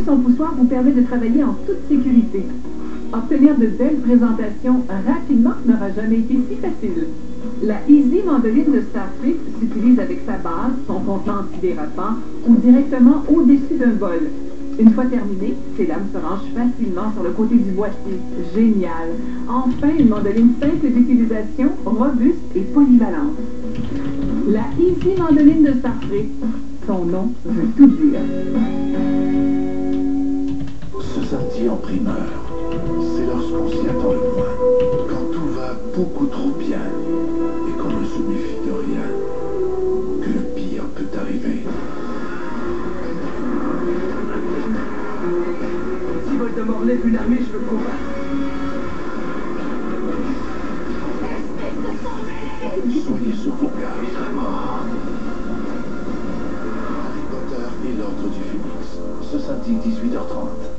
Son poussoir vous permet de travailler en toute sécurité. Obtenir de belles présentations rapidement n'aura jamais été si facile. La Easy mandoline de Starfleet s'utilise avec sa base, son contenant antidérapant ou directement au-dessus d'un bol. Une fois terminée, ces lames se rangent facilement sur le côté du boîtier. Génial! Enfin, une mandoline simple d'utilisation, robuste et polyvalente. La Easy mandoline de Starfleet. Son nom veut tout dire. Ce samedi en primeur, c'est lorsqu'on s'y attend le moins, quand tout va beaucoup trop bien et qu'on ne se méfie de rien, que le pire peut arriver. Si Voldemort lève une armée, je le combattre. Soyez sur vos gardes. Harry Potter et l'Ordre du Phénix, ce samedi 18h30.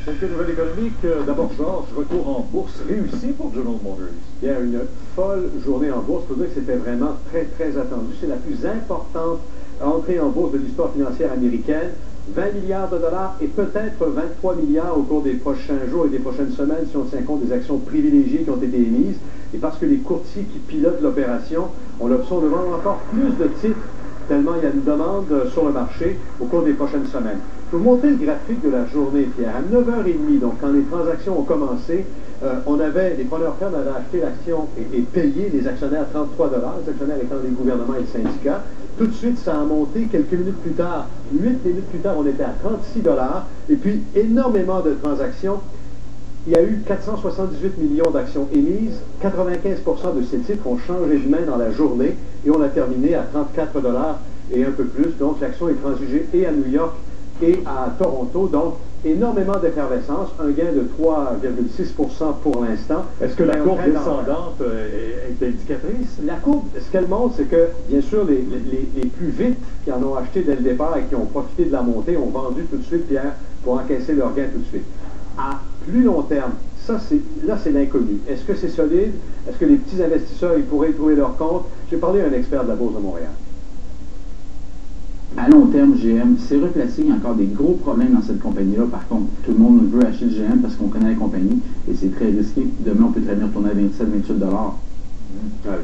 Quelques nouvelles économiques. D'abord, Georges, retour en bourse réussi pour General Motors. Hier, une folle journée en bourse. Il faut dire que c'était vraiment très, très attendu. C'est la plus importante entrée en bourse de l'histoire financière américaine. 20 milliards de dollars et peut-être 23 milliards au cours des prochains jours et des prochaines semaines si on tient compte des actions privilégiées qui ont été émises. Et parce que les courtiers qui pilotent l'opération ont l'option de vendre encore plus de titres tellement il y a une demande sur le marché au cours des prochaines semaines. Je vais vous montrer le graphique de la journée, Pierre. À 9h30, donc quand les transactions ont commencé, les preneurs fermes avaient acheté l'action et payé les actionnaires 33 $, les actionnaires étant les gouvernements et les syndicats. Tout de suite, ça a monté. Quelques minutes plus tard, 8 minutes plus tard, on était à 36 $. Et puis, énormément de transactions. Il y a eu 478 millions d'actions émises. 95% de ces titres ont changé de main dans la journée et on a terminé à 34 $ et un peu plus. Donc, l'action est transigée et à New York et à Toronto. Donc, énormément d'effervescence, un gain de 3,6% pour l'instant. Est-ce que la courbe descendante est indicatrice? La courbe, ce qu'elle montre, c'est que, bien sûr, les plus vite qui en ont acheté dès le départ et qui ont profité de la montée ont vendu tout de suite, Pierre, pour encaisser leur gain tout de suite. À plus long terme, là, c'est l'inconnu. Est-ce que c'est solide? Est-ce que les petits investisseurs, ils pourraient y trouver leur compte? J'ai parlé à un expert de la Bourse de Montréal. À long terme, GM s'est replacé. Il y a encore des gros problèmes dans cette compagnie-là. Par contre, tout le monde veut acheter le GM parce qu'on connaît la compagnie et c'est très risqué. Demain, on peut très bien retourner à 27-28 $.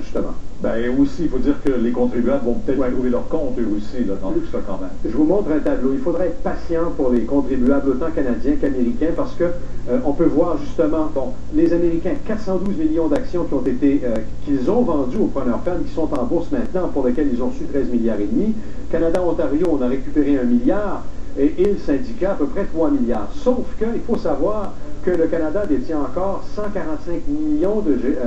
Justement. Ben aussi, il faut dire que les contribuables vont peut-être trouver leur compte eux aussi là, dans tout ça quand même. Je vous montre un tableau. Il faudrait être patient pour les contribuables, autant canadiens qu'américains, parce que on peut voir justement, les Américains, 412 millions d'actions qui ont été, qu'ils ont vendues aux preneurs fermes, qui sont en bourse maintenant, pour lesquelles ils ont reçu 13 milliards et demi. Canada, Ontario, on a récupéré 1 milliard, et le syndicat, à peu près 3 milliards. Sauf qu'il faut savoir que le Canada détient encore 145 millions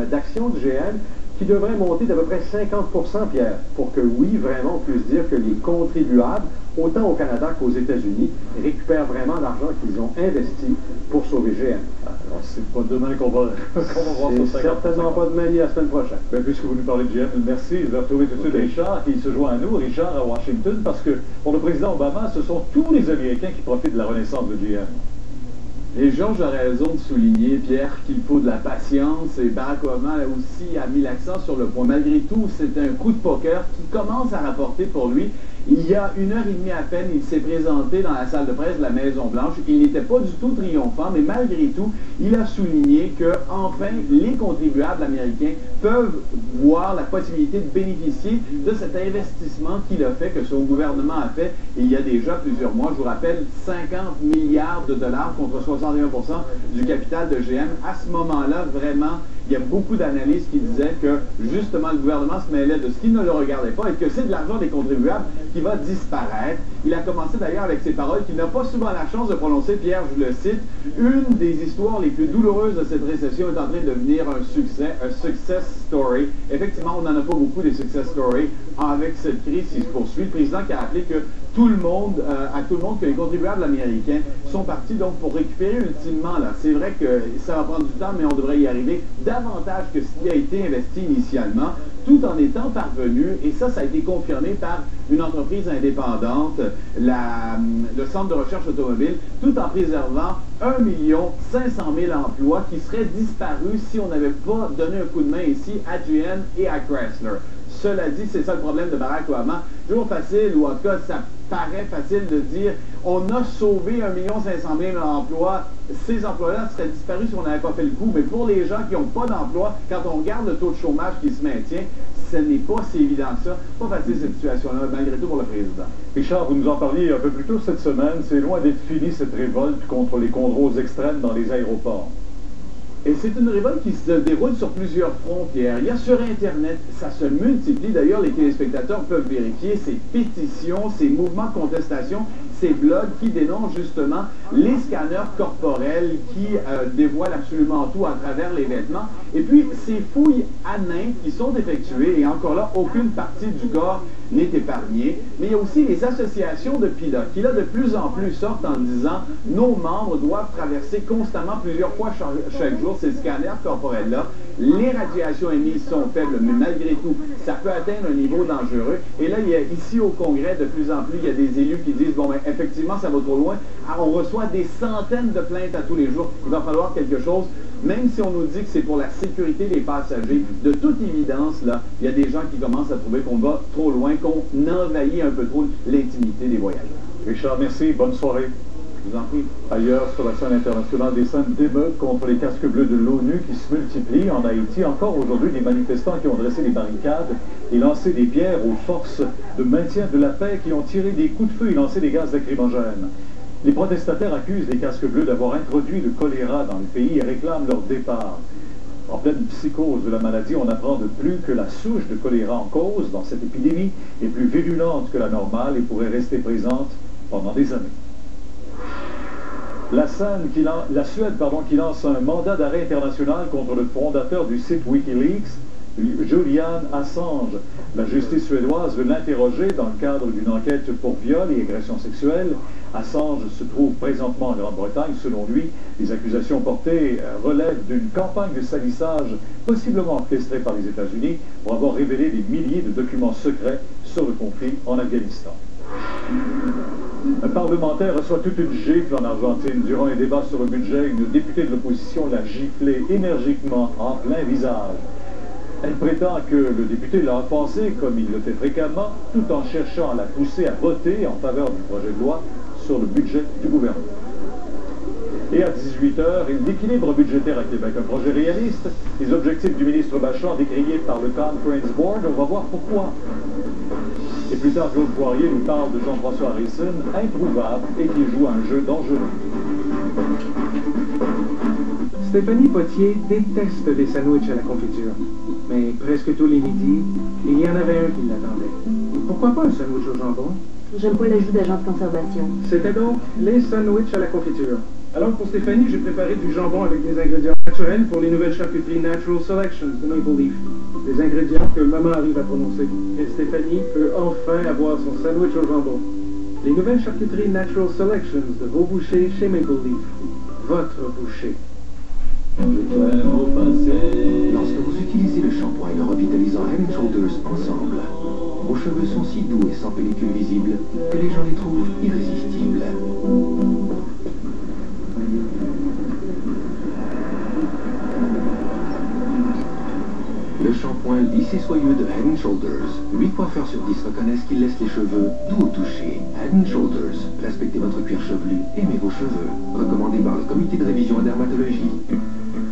d'actions de GM, qui devrait monter d'à peu près 50%, Pierre, pour que, oui, vraiment, on puisse dire que les contribuables, autant au Canada qu'aux États-Unis, récupèrent vraiment l'argent qu'ils ont investi pour sauver GM. Alors, c'est pas demain qu'on va voir ça. C'est certainement pas demain ni la semaine prochaine. Ben, puisque vous nous parlez de GM, merci. Je vais retrouver tout de suite Richard qui se joint à nous. Richard à Washington, parce que pour le président Obama, ce sont tous les Américains qui profitent de la renaissance de GM. Et Georges a raison de souligner, Pierre, qu'il faut de la patience. Et Barack Obama aussi a mis l'accent sur le point. Malgré tout, c'est un coup de poker qui commence à rapporter pour lui. Il y a 1h30 à peine, il s'est présenté dans la salle de presse de la Maison-Blanche. Il n'était pas du tout triomphant, mais malgré tout, il a souligné que, enfin, les contribuables américains peuvent voir la possibilité de bénéficier de cet investissement qu'il a fait, que son gouvernement a fait il y a déjà plusieurs mois. Je vous rappelle, 50 milliards de dollars contre 61% du capital de GM. À ce moment-là, vraiment, il y a beaucoup d'analystes qui disaient que, justement, le gouvernement se mêlait de ce qui ne le regardait pas et que c'est de l'argent des contribuables qui va disparaître. Il a commencé d'ailleurs avec ces paroles qu'il n'a pas souvent la chance de prononcer. Pierre, je le cite, une des histoires les plus douloureuses de cette récession est en train de devenir un success story. Effectivement, on n'en a pas beaucoup des success stories avec cette crise qui se poursuit. Le président qui a rappelé que à tout le monde que les contribuables américains sont partis donc pour récupérer ultimement, là, c'est vrai que ça va prendre du temps, mais on devrait y arriver davantage que ce qui a été investi initialement, tout en étant parvenu, et ça a été confirmé par une entreprise indépendante, le Centre de recherche automobile, tout en préservant 1 500 000 emplois qui seraient disparus si on n'avait pas donné un coup de main ici à GM et à Chrysler. Cela dit, c'est ça le problème de Barack Obama. toujours facile, ou en tout cas, ça paraît facile de dire on a sauvé 1 500 000 emplois. Ces emplois-là seraient disparus si on n'avait pas fait le coup. Mais pour les gens qui n'ont pas d'emploi, quand on regarde le taux de chômage qui se maintient, ce n'est pas si évident que ça. Pas facile cette situation-là, malgré tout pour le président. Richard, vous nous en parliez un peu plus tôt cette semaine. C'est loin d'être fini cette révolte contre les contrôles extrêmes dans les aéroports. Et c'est une révolte qui se déroule sur plusieurs fronts, Pierre. Il y a sur Internet, ça se multiplie. D'ailleurs, les téléspectateurs peuvent vérifier ces pétitions, ces mouvements de contestation, ces blogs qui dénoncent justement les scanners corporels qui dévoilent absolument tout à travers les vêtements. Et puis, ces fouilles à main qui sont effectuées, et encore là, aucune partie du corps n'est épargnée. Mais il y a aussi les associations de pilotes qui, là, de plus en plus sortent en disant « Nos membres doivent traverser constamment plusieurs fois chaque jour ces scanners corporels-là. Les radiations émises sont faibles, mais malgré tout, ça peut atteindre un niveau dangereux. » Et là, il y a, ici au Congrès, de plus en plus, il y a des élus qui disent « Bon, ben, effectivement, ça va trop loin. On reçoit des centaines de plaintes à tous les jours. Il va falloir quelque chose. » Même si on nous dit que c'est pour la sécurité des passagers, de toute évidence, là, il y a des gens qui commencent à trouver qu'on va trop loin, qu'on envahit un peu trop l'intimité des voyageurs. Richard, merci. Bonne soirée. Je vous en prie. Ailleurs, sur la scène internationale, des scènes d'émeutes contre les casques bleus de l'ONU qui se multiplient. En Haïti, encore aujourd'hui, des manifestants qui ont dressé des barricades et lancé des pierres aux forces de maintien de la paix qui ont tiré des coups de feu et lancé des gaz lacrymogènes. Les protestataires accusent les casques bleus d'avoir introduit le choléra dans le pays et réclament leur départ. En pleine psychose de la maladie, on apprend de plus que la souche de choléra en cause dans cette épidémie est plus virulente que la normale et pourrait rester présente pendant des années. La Suède qui lance un mandat d'arrêt international contre le fondateur du site Wikileaks, Julian Assange. La justice suédoise veut l'interroger dans le cadre d'une enquête pour viol et agression sexuelle. Assange se trouve présentement en Grande-Bretagne. Selon lui, les accusations portées relèvent d'une campagne de salissage possiblement orchestrée par les États-Unis pour avoir révélé des milliers de documents secrets sur le conflit en Afghanistan. Un parlementaire reçoit toute une gifle en Argentine. Durant un débat sur le budget, une députée de l'opposition l'a giflé énergiquement en plein visage. Elle prétend que le député l'a offensé, comme il le fait fréquemment, tout en cherchant à la pousser à voter en faveur du projet de loi sur le budget du gouvernement. Et à 18h, l'équilibre budgétaire à Québec, un projet réaliste, les objectifs du ministre Bachand décriés par le Conference Board, on va voir pourquoi. Et plus tard, Claude Poirier nous parle de Jean-François Harrison, introuvable et qui joue un jeu dangereux. Stéphanie Potier déteste les sandwichs à la confiture. Mais presque tous les midis, il y en avait un qui l'attendait. Pourquoi pas un sandwich au jambon? J'aime pas l'ajout d'agents de conservation. C'était donc les sandwichs à la confiture. Alors pour Stéphanie, j'ai préparé du jambon avec des ingrédients naturels pour les nouvelles charcuteries Natural Selections de Maple Leaf. Des ingrédients que maman arrive à prononcer. Et Stéphanie peut enfin avoir son sandwich au jambon. Les nouvelles charcuteries Natural Selections de vos bouchers chez Maple Leaf. Votre boucher. Lorsque vous utilisez le shampoing et le revitalisant Head & Shoulders ensemble, vos cheveux sont si doux et sans pellicule visible que les gens les trouvent irrésistibles. Le shampoing lisse et soyeux de Head & Shoulders. 8 coiffeurs sur 10 reconnaissent qu'il laisse les cheveux doux au toucher. Head & Shoulders. Respectez votre cuir chevelu, aimez vos cheveux. Recommandé par le comité de révision en dermatologie.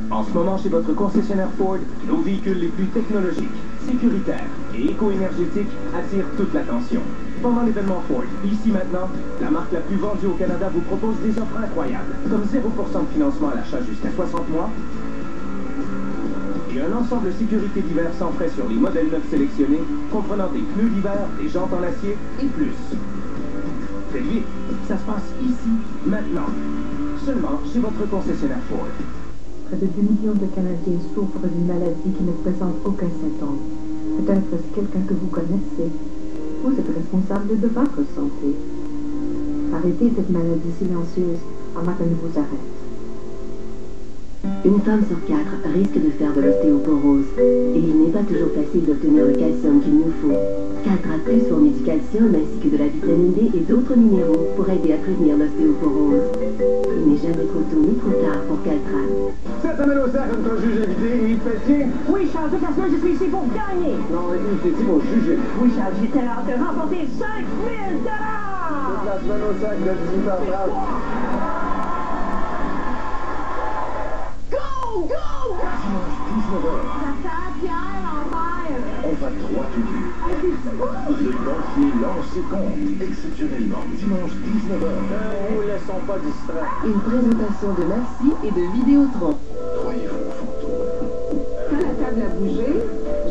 En ce moment, chez votre concessionnaire Ford, nos véhicules les plus technologiques, sécuritaires et éco-énergétiques attirent toute l'attention. Pendant l'événement Ford, ici maintenant, la marque la plus vendue au Canada vous propose des offres incroyables, comme 0% de financement à l'achat jusqu'à 60 mois, et un ensemble de sécurité d'hiver sans frais sur les modèles neufs sélectionnés, comprenant des pneus d'hiver, des jantes en acier et plus. Faites vite, ça se passe ici, maintenant, seulement chez votre concessionnaire Ford. Près de 2 millions de Canadiens souffrent d'une maladie qui ne présente aucun symptôme. Peut-être est-ce quelqu'un que vous connaissez. Vous êtes responsable de votre santé. Arrêtez cette maladie silencieuse avant qu'elle ne vous arrête. Une femme sur 4 risque de faire de l'ostéoporose. Et il n'est pas toujours facile d'obtenir le calcium qu'il nous faut. Caltrate plus son médicalcium ainsi que de la vitamine D et d'autres minéraux pour aider à prévenir l'ostéoporose. Il n'est jamais trop tôt ni trop tard pour Caltrate. Cette semaine au cercle, notre juge invité, Yves Pelletier. Oui, Charles, toute la semaine, je suis ici pour gagner. Non, Yves Pelletier, mon juge. Oui, Charles, j'ai très hâte de remporter 5 000 $. Toute la semaine au cercle de 18h30. Go, go! Dimanche 19h, Ça sert Pierre en mer. on va droit au but. Le banquier lance ses comptes, exceptionnellement, dimanche 19h. Ne vous laissons pas distraire. Une présentation de Maxi et de Vidéotron. Croyez-vous aux fantômes? Quand la table a bougé,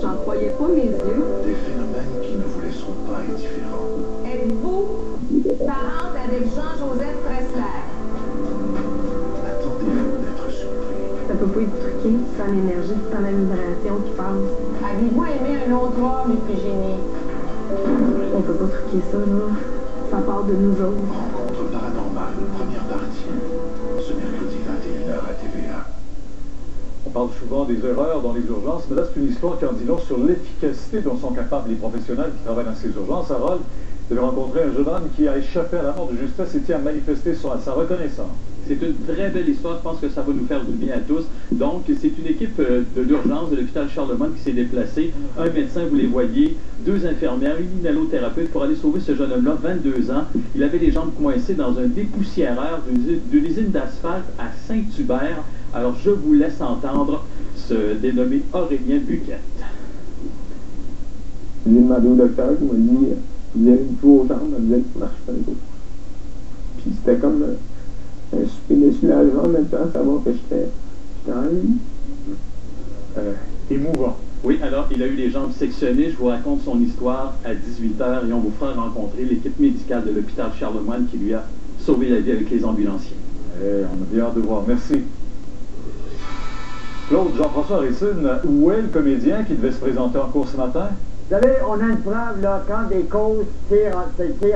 j'en croyais pas mes yeux. Des phénomènes qui ne vous laisseront pas indifférents. Êtes-vous parente avec Jean-Joseph Pressler? Attendez-vous d'être surpris. Ça peut pas être truqué, c'est pas l'énergie, c'est pas la vibration qui passe. Avez-vous aimé un autre homme, Iphigénie? On peut pas truquer ça, là. Ça part de nous autres. Rencontre paranormale, première partie. Ce mercredi 21h à TVA. On parle souvent des erreurs dans les urgences, mais là, c'est une histoire qui en dit long sur l'efficacité dont sont capables les professionnels qui travaillent dans ces urgences. Harold, vous avez rencontré un jeune homme qui a échappé à la mort de justesse et tient à manifester sa reconnaissance. C'est une très belle histoire, je pense que ça va nous faire du bien à tous. Donc, c'est une équipe de l'urgence de l'hôpital Charlemagne qui s'est déplacée. Un médecin, vous les voyez, 2 infirmières, une inhalothérapeute pour aller sauver ce jeune homme-là, 22 ans. Il avait les jambes coincées dans un dépoussiéreur d'une usine d'asphalte à Saint-Hubert. Alors, je vous laisse entendre ce dénommé Aurélien Buquette. J'ai demandé au docteur qui m'a dit, il y a une tour aux jambes, elle me disait que ça marche pas un peu. Puis c'était comme un souper de soulagement en même temps, savoir que j'étais en vie. Émouvant. Oui, alors, il a eu les jambes sectionnées. Je vous raconte son histoire à 18h et on vous fera rencontrer l'équipe médicale de l'hôpital Charlemagne qui lui a sauvé la vie avec les ambulanciers. On a bien hâte de voir. Merci. Claude, Jean-François Racine, où est le comédien qui devait se présenter en cours ce matin? Vous savez, on a une preuve, là, quand des causes tirent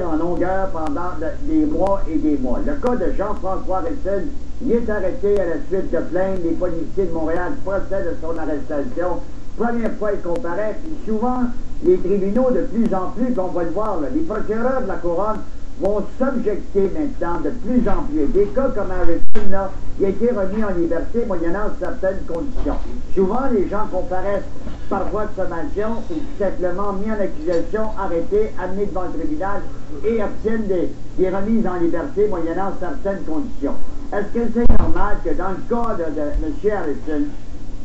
en longueur pendant des mois et des mois. Le cas de Jean-François Racine, il est arrêté à la suite de plaintes. Les policiers de Montréal procèdent de son arrestation. Première fois, il comparaît, puis souvent, les tribunaux, de plus en plus, on va le voir, là, les procureurs de la Couronne vont s'objecter maintenant de plus en plus. Des cas comme Harrison, là, il a été remis en liberté moyennant certaines conditions. Souvent, les gens comparaissent par voie de sommation ou tout simplement mis en accusation, arrêtés, amenés devant le tribunal et obtiennent des remises en liberté moyennant certaines conditions. Est-ce que c'est normal que dans le cas de M. Harrison,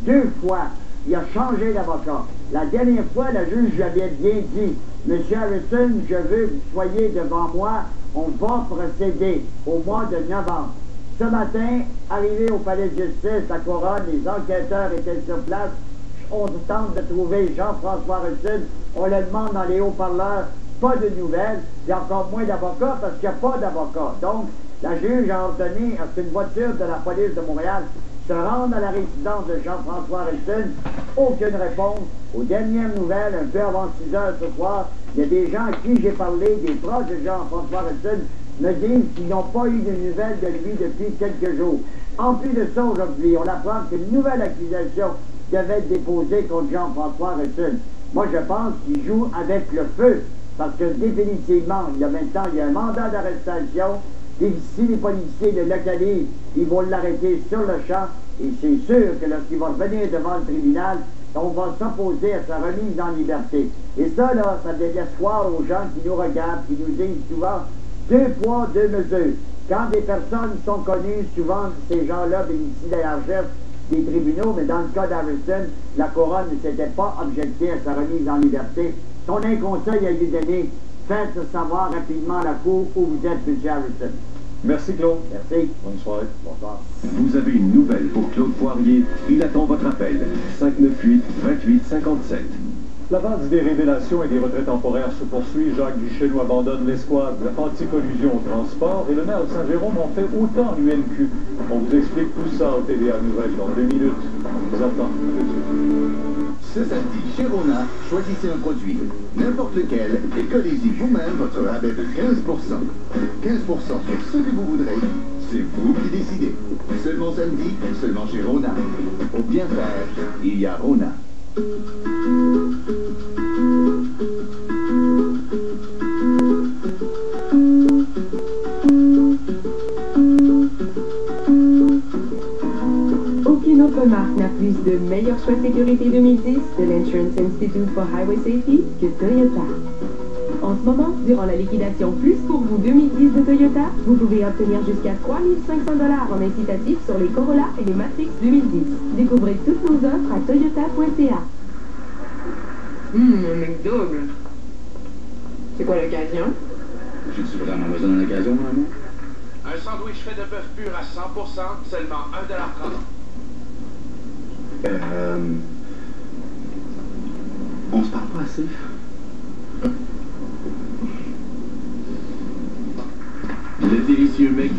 2 fois, il a changé d'avocat? La dernière fois, le juge lui avait bien dit, « Monsieur Harrison, je veux que vous soyez devant moi, on va procéder au mois de novembre. » Ce matin, arrivé au palais de justice à Couronne, les enquêteurs étaient sur place. On tente de trouver Jean-François Harrison, on le demande dans les haut-parleurs, pas de nouvelles, il y a encore moins d'avocats parce qu'il n'y a pas d'avocats. Donc, la juge a ordonné à ce qu'une voiture de la police de Montréal se rende à la résidence de Jean-François Harrison. Aucune réponse. Aux dernières nouvelles, un peu avant 6 heures ce soir, il y a des gens à qui j'ai parlé, des proches de Jean-François Harrison, me disent qu'ils n'ont pas eu de nouvelles de lui depuis quelques jours. En plus de ça, aujourd'hui, on apprend qu'une nouvelle accusation devait être déposée contre Jean-François Harrison. Moi, je pense qu'il joue avec le feu, parce que définitivement, il y a un mandat d'arrestation, et si les policiers le localisent, ils vont l'arrêter sur le champ, et c'est sûr que lorsqu'il va revenir devant le tribunal, on va s'opposer à sa remise en liberté. Et ça, là, ça donne espoir aux gens qui nous regardent, qui nous disent souvent, 2 poids, 2 mesures. Quand des personnes sont connues, souvent, ces gens-là bénéficient de la largesse des tribunaux, mais dans le cas d'Harrison, la Couronne ne s'était pas objectée à sa remise en liberté. Son conseil a été donné, faites savoir rapidement à la Cour où vous êtes, M. Harrison. Merci, Claude. Merci. Bonne soirée. Bonsoir. Vous avez une nouvelle pour Claude Poirier. Il attend votre appel. 598-2857. La base des révélations et des retraits temporaires se poursuit. Jacques Duchesneau abandonne l'escouade anti-collusion au transport et le maire de Saint-Jérôme en fait autant à l'UNQ. On vous explique tout ça au TVA Nouvelles dans 2 minutes. On vous attend tout de suite. Ce samedi, chez Rona, choisissez un produit, n'importe lequel, et collez-y vous-même votre rabais de 15%. 15% sur ce que vous voudrez. C'est vous qui décidez. Seulement samedi, seulement chez Rona. Au bien faire, il y a Rona. autre marque n'a plus de meilleurs choix de sécurité 2010 de l'Insurance Institute for Highway Safety que Toyota. En ce moment, durant la liquidation Plus pour vous 2010 de Toyota, vous pouvez obtenir jusqu'à 3 500 $ en incitatif sur les Corolla et les Matrix 2010. Découvrez toutes nos offres à toyota.ca. Un McDouble. C'est quoi l'occasion? J'ai-tu vraiment besoin d'une occasion, mon amour? Un sandwich fait de bœuf pur à 100%, seulement 1,30 $. On se parle pas assez. Le délicieux mec